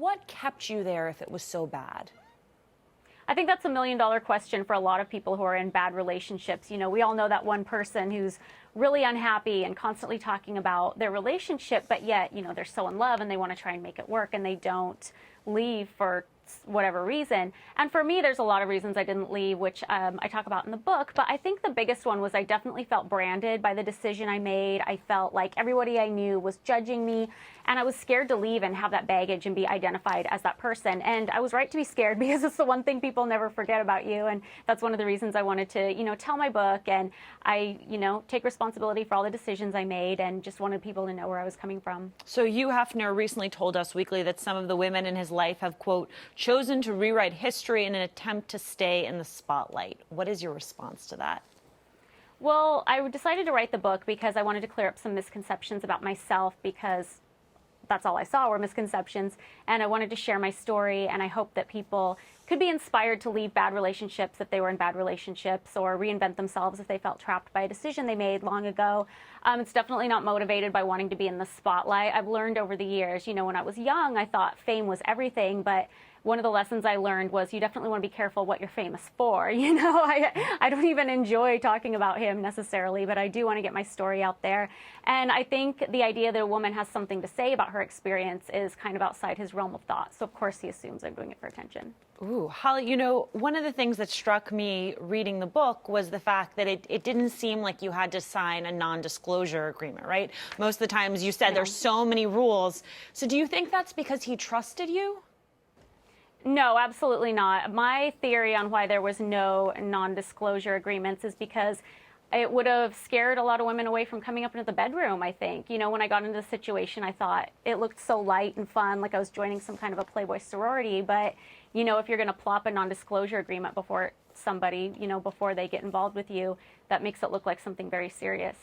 what kept you there if it was so bad? I think that's $1 million question for a lot of people who are in bad relationships. You know, we all know that one person who's really unhappy and constantly talking about their relationship, but yet, you know, they're so in love and they want to try and make it work and they don't leave for whatever reason. And for me, there's a lot of reasons I didn't leave, which I talk about in the book. But I think the biggest one was I definitely felt branded by the decision I made. I felt like everybody I knew was judging me, and I was scared to leave and have that baggage and be identified as that person. And I was right to be scared, because it's the one thing people never forget about you. And that's one of the reasons I wanted to, you know, tell my book. And I, you know, take responsibility for all the decisions I made and just wanted people to know where I was coming from. So Hugh Hefner recently told Us Weekly that some of the women in his life have, quote, chosen to rewrite history in an attempt to stay in the spotlight. What is your response to that? Well, I decided to write the book because I wanted to clear up some misconceptions about myself, because that's all I saw were misconceptions, and I wanted to share my story, and I hope that people could be inspired to leave bad relationships if they were in bad relationships, or reinvent themselves if they felt trapped by a decision they made long ago. It's definitely not motivated by wanting to be in the spotlight. I've learned over the years, you know, when I was young, I thought fame was everything, but one of the lessons I learned was you definitely want to be careful what you're famous for. You know, I don't even enjoy talking about him necessarily, but I do want to get my story out there. And I think the idea that a woman has something to say about her experience is kind of outside his realm of thought. So of course he assumes I'm doing it for attention. Ooh, Holly, you know, one of the things that struck me reading the book was the fact that it didn't seem like you had to sign a non-disclosure agreement, right? Most of the times you said there's so many rules. So do you think that's because he trusted you? No, absolutely not. My theory on why there was no non-disclosure agreements is because it would have scared a lot of women away from coming up into the bedroom, I think. You know, when I got into the situation, I thought it looked so light and fun, like I was joining some kind of a Playboy sorority. But, you know, if you're going to plop a non-disclosure agreement before somebody, you know, before they get involved with you, that makes it look like something very serious.